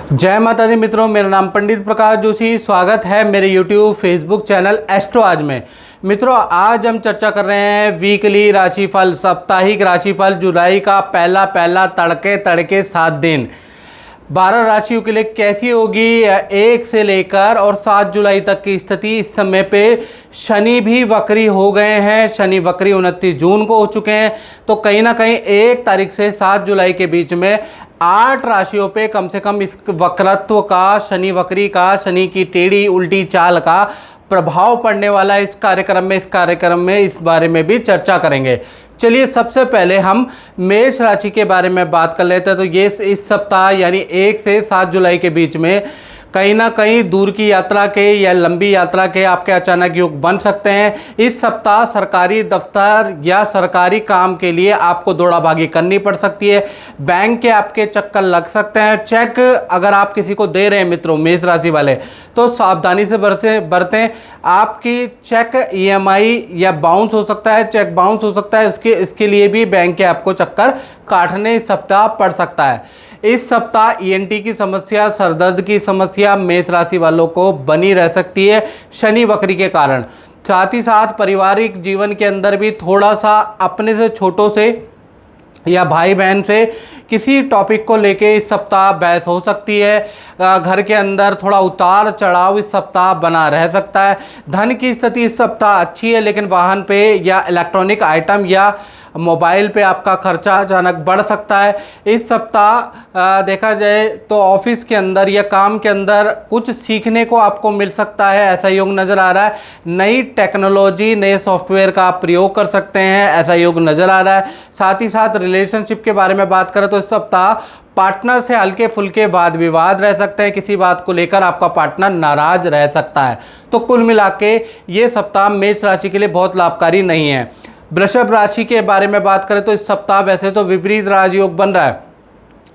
जय माता दी मित्रों, मेरा नाम पंडित प्रकाश जोशी। स्वागत है मेरे YouTube फेसबुक चैनल एस्ट्रो आज में। मित्रों, आज हम चर्चा कर रहे हैं वीकली राशिफल, साप्ताहिक राशिफल जुलाई का पहला तड़के तड़के 7 दिन 12 राशियों के लिए कैसी होगी 1 से लेकर और 7 जुलाई तक की स्थिति। इस समय पे शनि भी वक्री हो गए हैं। शनि वक्री 29 जून को हो चुके हैं। तो कहीं ना कहीं 1 तारीख से 7 जुलाई के बीच में 8 राशियों पे कम से कम इस वक्रत्व का, शनि वक्री का, शनि की टेढ़ी उल्टी चाल का प्रभाव पड़ने वाला है। इस कार्यक्रम में इस बारे में भी चर्चा करेंगे। चलिए, सबसे पहले हम मेष राशि के बारे में बात कर लेते हैं। तो ये इस सप्ताह यानी 1 से 7 जुलाई के बीच में कहीं ना कहीं दूर की यात्रा के या लंबी यात्रा के आपके अचानक योग बन सकते हैं। इस सप्ताह सरकारी दफ्तर या सरकारी काम के लिए आपको दौड़ा भागी करनी पड़ सकती है। बैंक के आपके चक्कर लग सकते हैं। चेक अगर आप किसी को दे रहे हैं मित्रों, मेष राशि वाले, तो सावधानी से बरतें। आपकी चेक EMI या बाउंस हो सकता है, चेक बाउंस हो सकता है। इसके लिए भी बैंक के आपको चक्कर काटने इस सप्ताह पड़ सकता है। इस सप्ताह ENT की समस्या, सरदर्द की समस्या मेष राशि वालों को बनी रह सकती है शनि वक्री के कारण। साथ ही साथ पारिवारिक जीवन के अंदर भी थोड़ा सा अपने से छोटों से या भाई बहन से किसी टॉपिक को लेके इस सप्ताह बहस हो सकती है। घर के अंदर थोड़ा उतार चढ़ाव इस सप्ताह बना रह सकता है। धन की स्थिति इस सप्ताह अच्छी है, लेकिन वाहन पे या इलेक्ट्रॉनिक आइटम या मोबाइल पे आपका खर्चा अचानक बढ़ सकता है। इस सप्ताह देखा जाए तो ऑफिस के अंदर या काम के अंदर कुछ सीखने को आपको मिल सकता है, ऐसा योग नज़र आ रहा है। नई टेक्नोलॉजी, नए सॉफ्टवेयर का आप प्रयोग कर सकते हैं, ऐसा योग नज़र आ रहा है। साथ ही साथ रिलेशनशिप के बारे में बात करें तो इस सप्ताह पार्टनर से हल्के फुल्के वाद विवाद रह सकते हैं। किसी बात को लेकर आपका पार्टनर नाराज रह सकता है। तो कुल मिला के ये सप्ताह मेष राशि के लिए बहुत लाभकारी नहीं है। वृषभ राशि के बारे में बात करें तो इस सप्ताह वैसे तो विपरीत राजयोग बन रहा है,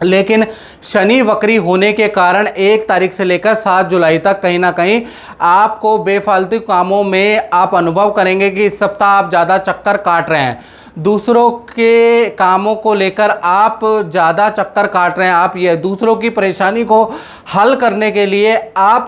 लेकिन शनि वक्री होने के कारण 1 तारीख से लेकर 7 जुलाई तक कहीं ना कहीं आपको बेफालतू कामों में आप अनुभव करेंगे कि इस सप्ताह आप ज़्यादा चक्कर काट रहे हैं। दूसरों के कामों को लेकर आप ज़्यादा चक्कर काट रहे हैं। आप ये दूसरों की परेशानी को हल करने के लिए आप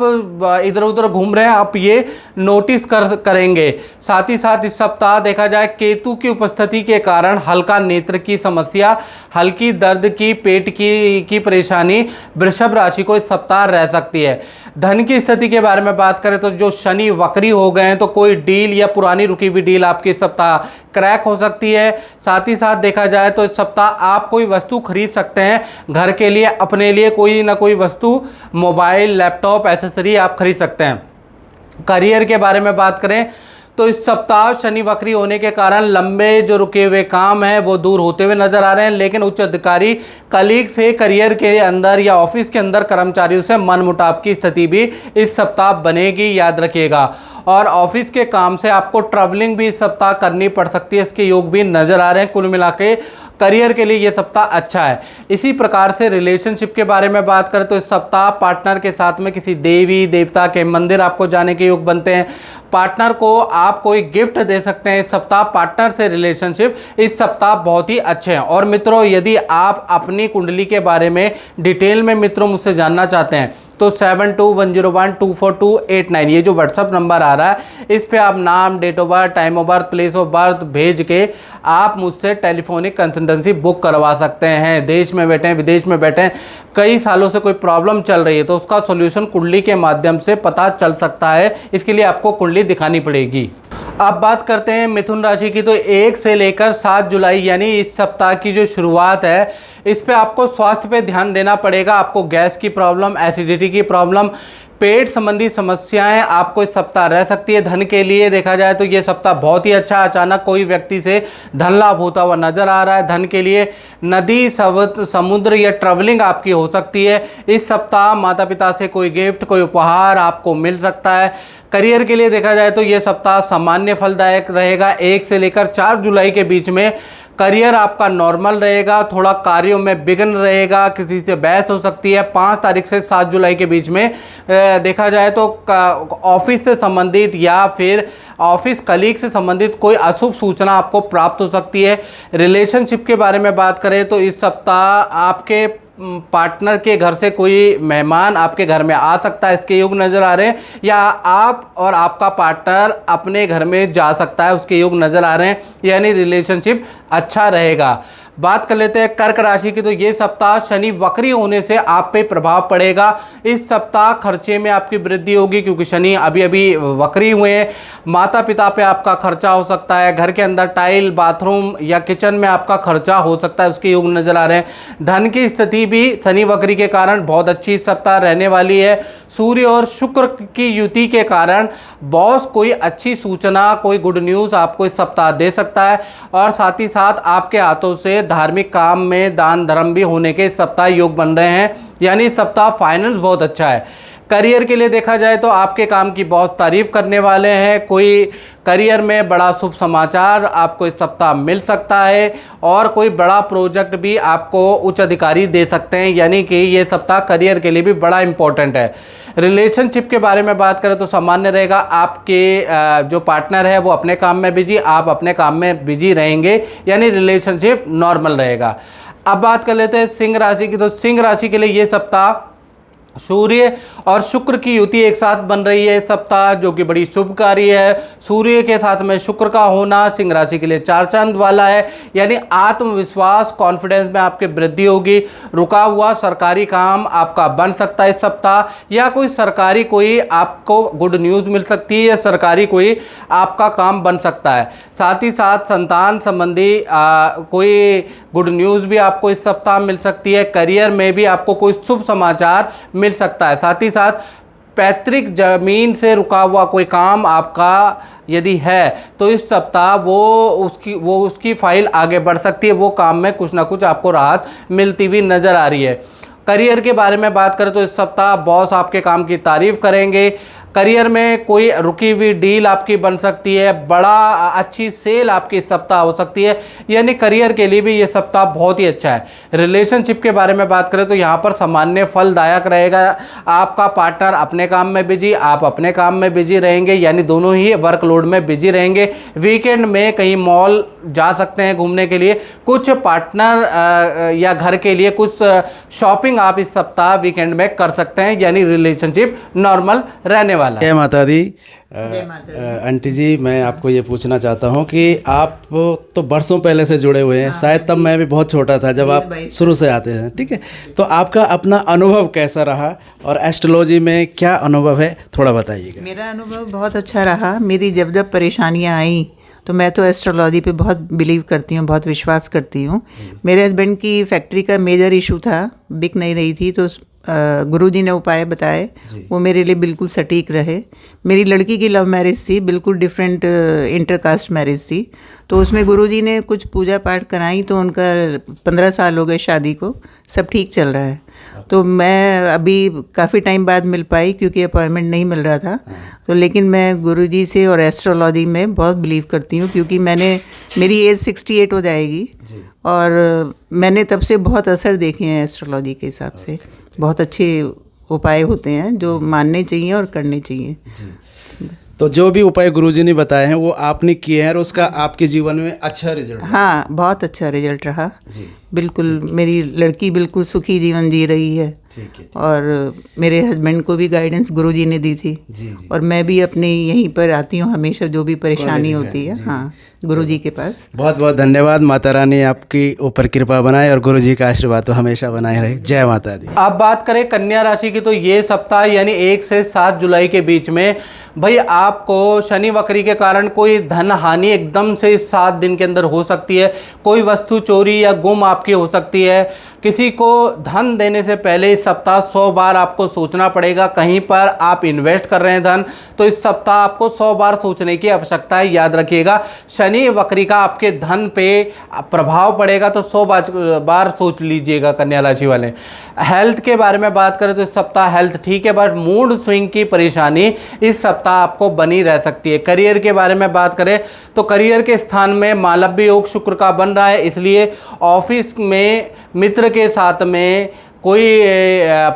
इधर उधर घूम रहे हैं, आप ये नोटिस करेंगे। साथ ही साथ इस सप्ताह देखा जाए केतु की उपस्थिति के कारण हल्का नेत्र की समस्या, हल्की दर्द की, पेट की परेशानी वृषभ राशि को इस सप्ताह रह सकती है। धन की स्थिति के बारे में बात करें तो जो शनि वक्री हो गए हैं, तो कोई डील या पुरानी रुकी हुई डील आपकी इस सप्ताह क्रैक हो सकती है। साथ ही साथ देखा जाए तो इस सप्ताह आप कोई वस्तु खरीद सकते हैं घर के लिए, अपने लिए कोई ना कोई वस्तु, मोबाइल, लैपटॉप, एसेसरी आप खरीद सकते हैं। करियर के बारे में बात करें तो इस सप्ताह शनि वक्री होने के कारण लंबे जो रुके हुए काम हैं वो दूर होते हुए नजर आ रहे हैं, लेकिन उच्च अधिकारी कलीग से करियर के अंदर या ऑफिस के अंदर कर्मचारियों से मनमुटाव की स्थिति भी इस सप्ताह बनेगी, याद रखिएगा। और ऑफिस के काम से आपको ट्रैवलिंग भी इस सप्ताह करनी पड़ सकती है, इसके योग भी नज़र आ रहे हैं। कुल मिला के करियर के लिए ये सप्ताह अच्छा है। इसी प्रकार से रिलेशनशिप के बारे में बात करें तो इस सप्ताह पार्टनर के साथ में किसी देवी देवता के मंदिर आपको जाने के योग बनते हैं। पार्टनर को आप कोई गिफ्ट दे सकते हैं इस सप्ताह। पार्टनर से रिलेशनशिप इस सप्ताह बहुत ही अच्छे हैं। और मित्रों, यदि आप अपनी कुंडली के बारे में डिटेल में मित्रों मुझसे जानना चाहते हैं तो 7210124289 ये जो व्हाट्सअप नंबर आ रहा है, इस पे आप नाम, date of birth, time of birth, place of birth भेज के आप मुझसे टेलीफोनिक कंसल्टेंसी बुक करवा सकते हैं। देश में बैठे, विदेश में बैठे, कई सालों से कोई प्रॉब्लम चल रही है तो उसका सॉल्यूशन कुंडली के माध्यम से पता चल सकता है। इसके लिए आपको कुंडली दिखानी पड़ेगी। अब बात करते हैं मिथुन राशि की। तो 1 से लेकर 7 जुलाई यानी इस सप्ताह की जो शुरुआत है, इस पे आपको स्वास्थ्य पे ध्यान देना पड़ेगा। आपको गैस की प्रॉब्लम, एसिडिटी की प्रॉब्लम, पेट संबंधी समस्याएं आपको इस सप्ताह रह सकती है। धन के लिए देखा जाए तो ये सप्ताह बहुत ही अच्छा। अचानक कोई व्यक्ति से धन लाभ होता हुआ नजर आ रहा है। धन के लिए नदी, समुद्र या ट्रैवलिंग आपकी हो सकती है। इस सप्ताह माता पिता से कोई गिफ्ट, कोई उपहार आपको मिल सकता है। करियर के लिए देखा जाए तो ये सप्ताह सामान्य फलदायक रहेगा। 1 से लेकर 4 जुलाई के बीच में करियर आपका नॉर्मल रहेगा। थोड़ा कार्यों में विघ्न रहेगा, किसी से बहस हो सकती है। 5 तारीख से 7 जुलाई के बीच में देखा जाए तो ऑफिस से संबंधित या फिर ऑफिस कलीग से संबंधित कोई अशुभ सूचना आपको प्राप्त हो सकती है। रिलेशनशिप के बारे में बात करें तो इस सप्ताह आपके पार्टनर के घर से कोई मेहमान आपके घर में आ सकता है, इसके योग नज़र आ रहे हैं, या आप और आपका पार्टनर अपने घर में जा सकता है, उसके योग नज़र आ रहे हैं, यानी रिलेशनशिप अच्छा रहेगा। बात कर लेते हैं कर्क राशि की। तो ये सप्ताह शनि वक्री होने से आप पे प्रभाव पड़ेगा। इस सप्ताह खर्चे में आपकी वृद्धि होगी क्योंकि शनि अभी अभी वक्री हुए हैं। माता पिता पे आपका खर्चा हो सकता है, घर के अंदर टाइल, बाथरूम या किचन में आपका खर्चा हो सकता है, उसके योग नजर आ रहे हैं। धन की स्थिति भी शनि वक्री के कारण बहुत अच्छी सप्ताह रहने वाली है। सूर्य और शुक्र की युति के कारण बॉस कोई अच्छी सूचना, कोई गुड न्यूज़ आपको इस सप्ताह दे सकता है, और साथ ही साथ आपके हाथों से धार्मिक काम में दान धर्म भी होने के इस सप्ताह योग बन रहे हैं, यानी इस सप्ताह फाइनेंस बहुत अच्छा है। करियर के लिए देखा जाए तो आपके काम की बहुत तारीफ करने वाले हैं। कोई करियर में बड़ा शुभ समाचार आपको इस सप्ताह मिल सकता है, और कोई बड़ा प्रोजेक्ट भी आपको उच्च अधिकारी दे सकते हैं, यानी कि ये सप्ताह करियर के लिए भी बड़ा इंपॉर्टेंट है। रिलेशनशिप के बारे में बात करें तो सामान्य रहेगा। आपके जो पार्टनर है वो अपने काम में बिजी, आप अपने काम में बिजी रहेंगे, यानी रिलेशनशिप नॉर्मल रहेगा। अब बात कर लेते हैं सिंह राशि की। तो सिंह राशि के लिए ये सप्ताह सूर्य और शुक्र की युति एक साथ बन रही है इस सप्ताह, जो कि बड़ी शुभकारी है। सूर्य के साथ में शुक्र का होना सिंह राशि के लिए 4 चांद वाला है, यानी आत्मविश्वास, कॉन्फिडेंस में आपके वृद्धि होगी। रुका हुआ सरकारी काम आपका बन सकता है इस सप्ताह, या कोई सरकारी कोई आपको गुड न्यूज़ मिल सकती है, या सरकारी कोई आपका काम बन सकता है। साथ ही साथ संतान संबंधी कोई गुड न्यूज़ भी आपको इस सप्ताह मिल सकती है। करियर में भी आपको कोई शुभ समाचार मिल सकता है। साथ ही साथ पैतृक जमीन से रुका हुआ कोई काम आपका यदि है तो इस सप्ताह वो उसकी फाइल आगे बढ़ सकती है, वो काम में कुछ ना कुछ आपको राहत मिलती हुई नज़र आ रही है। करियर के बारे में बात करें तो इस सप्ताह बॉस आपके काम की तारीफ करेंगे। करियर में कोई रुकी हुई डील आपकी बन सकती है, बड़ा अच्छी सेल आपकी इस सप्ताह हो सकती है, यानी करियर के लिए भी ये सप्ताह बहुत ही अच्छा है। रिलेशनशिप के बारे में बात करें तो यहाँ पर सामान्य फलदायक रहेगा। आपका पार्टनर अपने काम में बिजी, आप अपने काम में बिजी रहेंगे, यानी दोनों ही वर्कलोड में बिजी रहेंगे। वीकेंड में कहीं मॉल जा सकते हैं घूमने के लिए, कुछ पार्टनर या घर के लिए कुछ शॉपिंग आप इस सप्ताह वीकेंड में कर सकते हैं, यानी रिलेशनशिप नॉर्मल रहने वाला। जय माता दी। आंटी जी, मैं आपको ये पूछना चाहता हूँ कि आप तो बरसों पहले से जुड़े हुए हैं। शायद तब मैं भी बहुत छोटा था जब आप शुरू से आते हैं, ठीक है? तो आपका अपना अनुभव कैसा रहा और एस्ट्रोलॉजी में क्या अनुभव है, थोड़ा बताइएगा। मेरा अनुभव बहुत अच्छा रहा। मेरी जब जब परेशानियाँ आई तो मैं तो एस्ट्रोलॉजी पे बहुत बिलीव करती हूँ, बहुत विश्वास करती हूँ। मेरे हस्बैंड की फैक्ट्री का मेजर इशू था, बिक नहीं रही थी, तो गुरुजी ने उपाय बताए, वो मेरे लिए बिल्कुल सटीक रहे। मेरी लड़की की लव मैरिज थी, बिल्कुल डिफरेंट इंटरकास्ट मैरिज थी, तो उसमें गुरुजी ने कुछ पूजा पाठ कराई, तो उनका 15 साल हो गए शादी को, सब ठीक चल रहा है। तो मैं अभी काफ़ी टाइम बाद मिल पाई क्योंकि अपॉइंटमेंट नहीं मिल रहा था, तो लेकिन मैं गुरुजी से और एस्ट्रोलॉजी में बहुत बिलीव करती हूँ, क्योंकि मेरी एज 68 हो जाएगी और मैंने तब से बहुत असर देखे हैं एस्ट्रोलॉजी के हिसाब से। बहुत अच्छे उपाय होते हैं जो मानने चाहिए और करने चाहिए। तो जो भी उपाय गुरुजी ने बताए हैं वो आपने किए हैं और उसका आपके जीवन में अच्छा रिजल्ट? हाँ, बहुत अच्छा रिजल्ट रहा। बिल्कुल, मेरी लड़की बिल्कुल सुखी जीवन जी रही है, और मेरे हस्बैंड को भी गाइडेंस गुरुजी ने दी थी। और मैं भी अपने यहीं पर आती हूँ हमेशा, जो भी परेशानी होती है, हाँ, गुरुजी के पास। बहुत बहुत धन्यवाद। माता रानी आपकी ऊपर कृपा बनाए और गुरुजी का आशीर्वाद तो हमेशा बनाए रहे। जय माता दी। अब बात करें कन्या राशि की, तो ये सप्ताह यानी 1 से 7 जुलाई के बीच में भाई आपको शनि वक्री के कारण कोई धन हानि एकदम से इस 7 दिन के अंदर हो सकती है। कोई वस्तु चोरी या गुम आपकी हो सकती है। किसी को धन देने से पहले इस सप्ताह 100 बार आपको सोचना पड़ेगा। कहीं पर आप इन्वेस्ट कर रहे हैं धन, तो इस सप्ताह आपको 100 बार सोचने की आवश्यकता है। याद रखिएगा, शनि वक्री का आपके धन पे प्रभाव पड़ेगा, तो 100 बार सोच लीजिएगा कन्या राशि वाले। हेल्थ के बारे में बात करें तो इस सप्ताह हेल्थ ठीक है, बट मूड स्विंग की परेशानी इस सप्ताह आपको बनी रह सकती है। करियर के बारे में बात करें तो करियर के स्थान में मालव्य योग शुक्र का बन रहा है, इसलिए ऑफिस में मित्र के साथ में कोई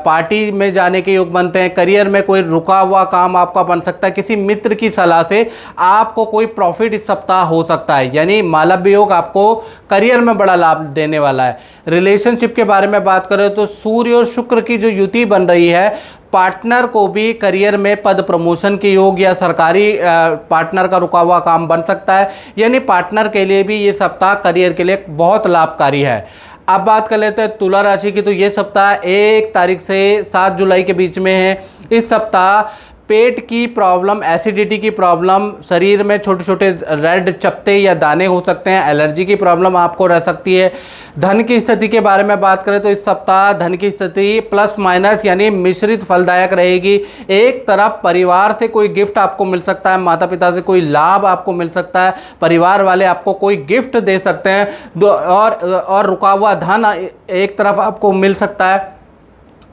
पार्टी में जाने के योग बनते हैं, करियर में कोई रुका हुआ काम आपका बन सकता है, किसी मित्र की सलाह से आपको कोई प्रॉफिट इस सप्ताह हो सकता है, यानी मालव्य योग आपको करियर में बड़ा लाभ देने वाला है। रिलेशनशिप के बारे में बात करें तो सूर्य और शुक्र की जो युति बन रही है, पार्टनर को भी करियर में पद प्रमोशन के योग या सरकारी पार्टनर का रुका हुआ काम बन सकता है, यानी पार्टनर के लिए भी ये सप्ताह करियर के लिए बहुत लाभकारी है। अब बात कर लेते हैं तुला राशि की। तो ये सप्ताह 1 तारीख से 7 जुलाई के बीच में है। इस सप्ताह पेट की प्रॉब्लम, एसिडिटी की प्रॉब्लम, शरीर में छोटे छोटे रेड चपटे या दाने हो सकते हैं, एलर्जी की प्रॉब्लम आपको रह सकती है। धन की स्थिति के बारे में बात करें तो इस सप्ताह धन की स्थिति प्लस माइनस यानी मिश्रित फलदायक रहेगी। एक तरफ परिवार से कोई गिफ्ट आपको मिल सकता है, माता पिता से कोई लाभ आपको मिल सकता है, परिवार वाले आपको कोई गिफ्ट दे सकते हैं और रुका हुआ धन एक तरफ आपको मिल सकता है।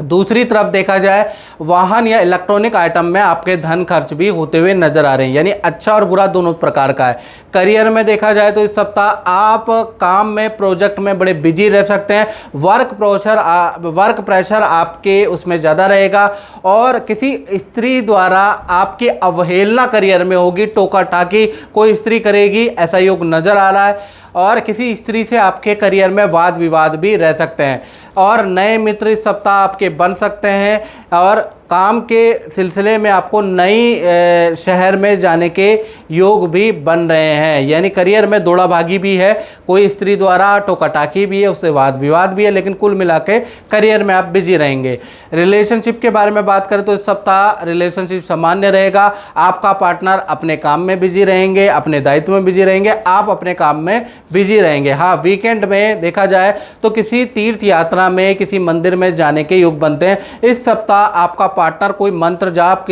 दूसरी तरफ देखा जाए वाहन या इलेक्ट्रॉनिक आइटम में आपके धन खर्च भी होते हुए नजर आ रहे हैं, यानी अच्छा और बुरा दोनों प्रकार का है। करियर में देखा जाए तो इस सप्ताह आप काम में, प्रोजेक्ट में बड़े बिजी रह सकते हैं। वर्क प्रेशर आपके उसमें ज़्यादा रहेगा और किसी स्त्री द्वारा आपकी अवहेलना करियर में होगी, टोका टाकी कोई स्त्री करेगी, ऐसा योग नज़र आ रहा है। और किसी स्त्री से आपके करियर में वाद विवाद भी रह सकते हैं और नए मित्र इस सप्ताह आपके बन सकते हैं और काम के सिलसिले में आपको नई शहर में जाने के योग भी बन रहे हैं, यानी करियर में दौड़ा भागी भी है, कोई स्त्री द्वारा टोकाटाकी भी है, उससे वाद विवाद भी है, लेकिन कुल मिला के करियर में आप बिजी रहेंगे। रिलेशनशिप के बारे में बात करें तो इस सप्ताह रिलेशनशिप सामान्य रहेगा। आपका पार्टनर अपने काम में बिजी रहेंगे, अपने दायित्व में बिजी रहेंगे, आप अपने काम में बिजी रहेंगे। हाँ, वीकेंड में देखा जाए तो किसी तीर्थ यात्रा में, किसी मंदिर में जाने के योग बनते हैं। इस सप्ताह आपका पार्टनर कोई मंत्र जाप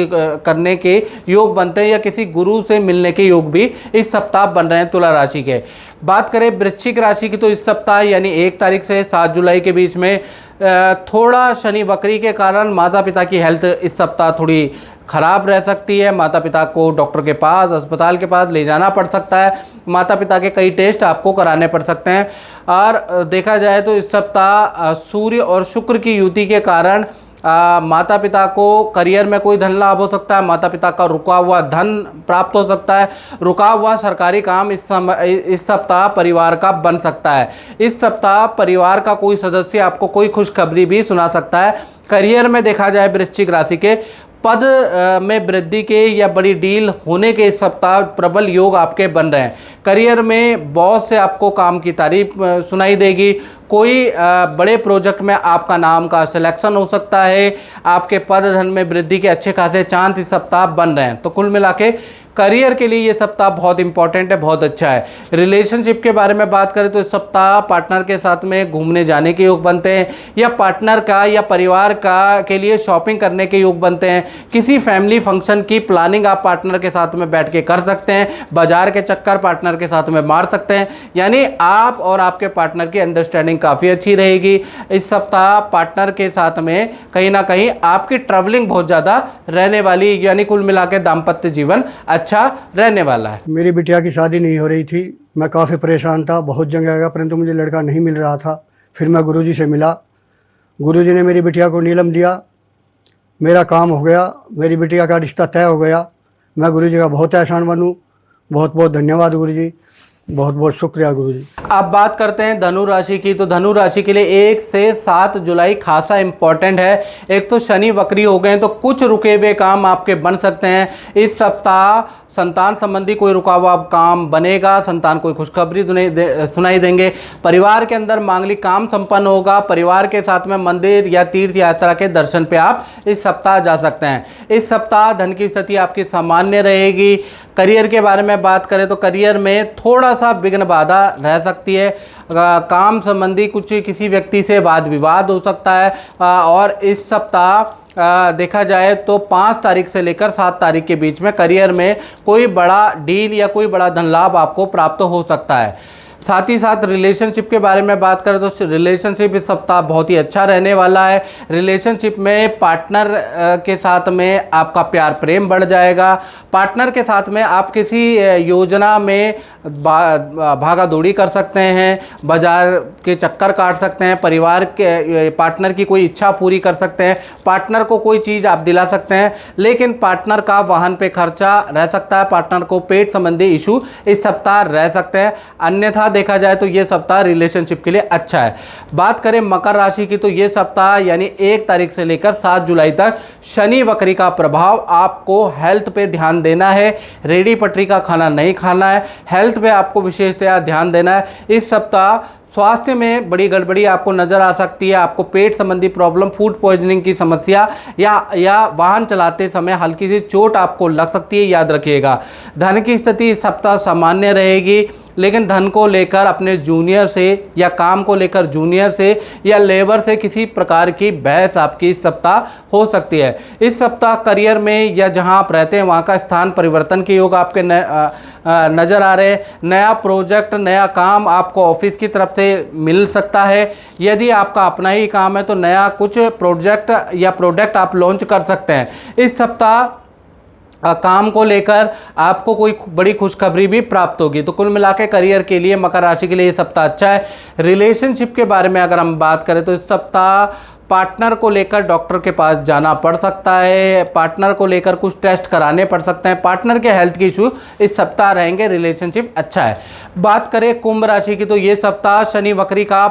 करने के योग बनते हैं या किसी गुरु से मिलने के योग भी इस सप्ताह बन रहे हैं तुला राशि के। बात करें वृश्चिक राशि की तो इस सप्ताह यानी 1 तारीख से 7 जुलाई के बीच में थोड़ा शनि वक्री के कारण माता पिता की हेल्थ इस सप्ताह थोड़ी खराब रह सकती है। माता पिता को डॉक्टर के पास, अस्पताल के पास ले जाना पड़ सकता है। माता पिता के कई टेस्ट आपको कराने पड़ सकते हैं। और देखा जाए तो इस सप्ताह सूर्य और शुक्र की युति के कारण माता पिता को करियर में कोई धन लाभ हो सकता है, माता पिता का रुका हुआ धन प्राप्त हो सकता है, रुका हुआ सरकारी काम इस सप्ताह परिवार का बन सकता है। इस सप्ताह परिवार का कोई सदस्य आपको कोई खुशखबरी भी सुना सकता है। करियर में देखा जाए वृश्चिक राशि के पद में वृद्धि के या बड़ी डील होने के इस सप्ताह प्रबल योग आपके बन रहे हैं। करियर में बॉस से आपको काम की तारीफ सुनाई देगी। कोई बड़े प्रोजेक्ट में आपका नाम का सिलेक्शन हो सकता है। आपके पद धन में वृद्धि के अच्छे खासे चांस इस सप्ताह बन रहे हैं। तो कुल मिला के करियर के लिए ये सप्ताह बहुत इंपॉर्टेंट है, बहुत अच्छा है। रिलेशनशिप के बारे में बात करें तो इस सप्ताह पार्टनर के साथ में घूमने जाने के योग बनते हैं या पार्टनर का या परिवार का के लिए शॉपिंग करने के योग बनते हैं। किसी फैमिली फंक्शन की प्लानिंग आप पार्टनर के साथ में बैठ के कर सकते हैं। बाजार के चक्कर पार्टनर के साथ में मार सकते हैं, यानी आप और आपके पार्टनर की अंडरस्टैंडिंग काफ़ी अच्छी रहेगी। इस सप्ताह पार्टनर के साथ में कहीं ना कहीं आपकी ट्रैवलिंग बहुत ज़्यादा रहने वाली, यानी कुल मिला के दाम्पत्य जीवन अच्छा रहने वाला है। मेरी बिटिया की शादी नहीं हो रही थी, मैं काफ़ी परेशान था, बहुत जगह गया परंतु मुझे लड़का नहीं मिल रहा था। फिर मैं गुरुजी से मिला, गुरुजी ने मेरी बिटिया को नीलम दिया, मेरा काम हो गया, मेरी बिटिया का रिश्ता तय हो गया। मैं गुरुजी का बहुत एहसान बनूँ। बहुत बहुत धन्यवाद गुरुजी, बहुत बहुत शुक्रिया गुरुजी। अब बात करते हैं धनु राशि की। तो धनु राशि के लिए 1 से 7 जुलाई खासा इंपॉर्टेंट है। एक तो शनि वक्री हो गए तो कुछ रुके हुए काम आपके बन सकते हैं। इस सप्ताह संतान संबंधी कोई रुका हुआ काम बनेगा, संतान कोई खुशखबरी सुनाई देंगे। परिवार के अंदर मांगलिक काम संपन्न होगा। परिवार के साथ में मंदिर या तीर्थ यात्रा के दर्शन पे आप इस सप्ताह जा सकते हैं। इस सप्ताह धन की स्थिति आपकी सामान्य रहेगी। करियर के बारे में बात करें तो करियर में थोड़ा सा विघ्न बाधा रह सकती है। काम संबंधी कुछ किसी व्यक्ति से वाद विवाद हो सकता है। और इस सप्ताह देखा जाए तो 5 तारीख से लेकर 7 तारीख के बीच में करियर में कोई बड़ा डील या कोई बड़ा धन लाभ आपको प्राप्त हो सकता है। साथ ही साथ रिलेशनशिप के बारे में बात करें तो रिलेशनशिप इस सप्ताह बहुत ही अच्छा रहने वाला है। रिलेशनशिप में पार्टनर के साथ में आपका प्यार प्रेम बढ़ जाएगा। पार्टनर के साथ में आप किसी योजना में भागा दौड़ी कर सकते हैं, बाजार के चक्कर काट सकते हैं, परिवार के पार्टनर की कोई इच्छा पूरी कर सकते हैं, पार्टनर को कोई चीज़ आप दिला सकते हैं। लेकिन पार्टनर का वाहन पे खर्चा रह सकता है, पार्टनर को पेट संबंधी इशू इस सप्ताह रह सकते हैं। अन्यथा देखा जाए तो ये सप्ताह रिलेशनशिप के लिए अच्छा है। बात करें मकर राशि की तो ये सप्ताह यानी 1 तारीख से लेकर 7 जुलाई तक शनि वक्री का प्रभाव, आपको हेल्थ पे ध्यान देना है, रेडी पटरी का खाना नहीं खाना है, हेल्थ पे आपको विशेषतया ध्यान देना है। इस सप्ताह स्वास्थ्य में बड़ी गड़बड़ी आपको नज़र आ सकती है। आपको पेट संबंधी प्रॉब्लम, फूड पॉइजनिंग की समस्या या वाहन चलाते समय हल्की सी चोट आपको लग सकती है, याद रखिएगा। धन की स्थिति इस सप्ताह सामान्य रहेगी, लेकिन धन को लेकर अपने जूनियर से या काम को लेकर जूनियर से या लेबर से किसी प्रकार की बहस आपकी इस सप्ताह हो सकती है। इस सप्ताह करियर में या जहां आप रहते हैं वहां का स्थान परिवर्तन के योग आपके नज़र आ रहे हैं। नया प्रोजेक्ट, नया काम आपको ऑफिस की तरफ से मिल सकता है। यदि आपका अपना ही काम है तो नया कुछ प्रोजेक्ट या प्रोडक्ट आप लॉन्च कर सकते हैं। इस सप्ताह काम को लेकर आपको कोई बड़ी खुशखबरी भी प्राप्त होगी। तो कुल मिला के करियर के लिए, मकर राशि के लिए ये सप्ताह अच्छा है। रिलेशनशिप के बारे में अगर हम बात करें तो इस सप्ताह पार्टनर को लेकर डॉक्टर के पास जाना पड़ सकता है, पार्टनर को लेकर कुछ टेस्ट कराने पड़ सकते हैं, पार्टनर के हेल्थ के इशू इस सप्ताह रहेंगे। रिलेशनशिप अच्छा है। बात करें कुंभ राशि की तो ये सप्ताह शनि वक्री का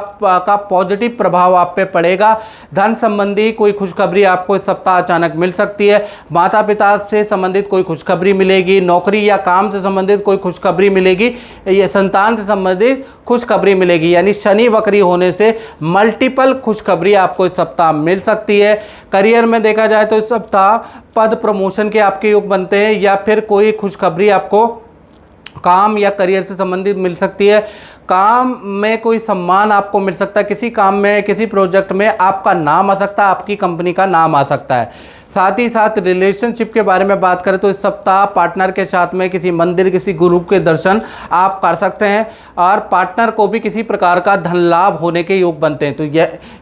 पॉजिटिव प्रभाव आप पे पड़ेगा। धन संबंधी कोई खुशखबरी आपको इस सप्ताह अचानक मिल सकती है। माता पिता से संबंधित कोई खुशखबरी मिलेगी, नौकरी या काम से संबंधित कोई खुशखबरी मिलेगी, या संतान से संबंधित खुशखबरी मिलेगी। यानी शनि वक्री होने से मल्टीपल खुशखबरी आपको इस सप्ताह मिल सकती है। करियर में देखा जाए तो इस सप्ताह पद प्रमोशन के आपके योग बनते हैं, या फिर कोई खुशखबरी आपको काम या करियर से संबंधित मिल सकती है। काम में कोई सम्मान आपको मिल सकता है, किसी काम में, किसी प्रोजेक्ट में आपका नाम आ सकता है, आपकी कंपनी का नाम आ सकता है। साथ ही साथ रिलेशनशिप के बारे में बात करें तो इस सप्ताह पार्टनर के साथ में किसी मंदिर, किसी गुरु के दर्शन आप कर सकते हैं, और पार्टनर को भी किसी प्रकार का धन लाभ होने के योग बनते हैं। तो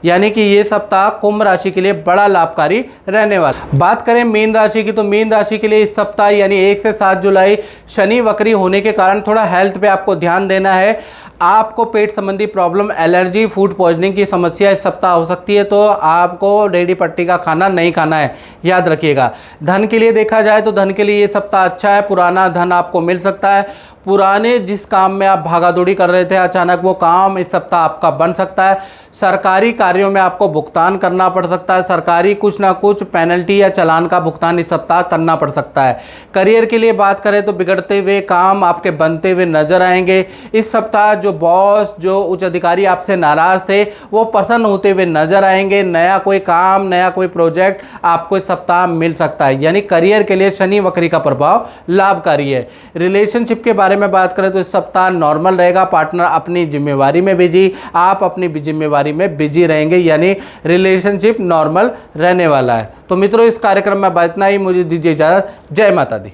यानी कि ये सप्ताह कुंभ राशि के लिए बड़ा लाभकारी रहने वाला। बात करें मीन राशि की तो मीन राशि के लिए इस सप्ताह यानी 1 से 7 जुलाई शनि वक्री होने के कारण थोड़ा हेल्थ पे आपको ध्यान देना है। आपको पेट संबंधी प्रॉब्लम, एलर्जी, फूड पॉइजनिंग की समस्या इस सप्ताह हो सकती है, तो आपको रेडी पट्टी का खाना नहीं खाना है, याद रखिएगा। धन के लिए देखा जाए तो धन के लिए ये सप्ताह अच्छा है। पुराना धन आपको मिल सकता है। पुराने जिस काम में आप भागादौड़ी कर रहे थे, अचानक वो काम इस सप्ताह आपका बन सकता है। सरकारी कार्यों में आपको भुगतान करना पड़ सकता है। सरकारी कुछ ना कुछ पेनल्टी या चालान का भुगतान इस सप्ताह करना पड़ सकता है। करियर के लिए बात करें तो बिगड़ते हुए काम आपके बनते हुए नजर आएंगे। इस सप्ताह जो बॉस, जो उच्च अधिकारी आपसे नाराज थे, वो प्रसन्न होते हुए नजर आएंगे। नया कोई काम, नया कोई प्रोजेक्ट आपको इस सप्ताह मिल सकता है। यानी करियर के लिए शनि वक्री का प्रभाव लाभकारी है। रिलेशनशिप के बारे में बात करें तो इस सप्ताह नॉर्मल रहेगा। पार्टनर अपनी जिम्मेवारी में बिजी, आप अपनी जिम्मेवारी में बिजी रहेंगे, यानी रिलेशनशिप नॉर्मल रहने वाला है। तो मित्रों, इस कार्यक्रम में इतना ही। मुझे दीजिए इजाजत। जय माता दी।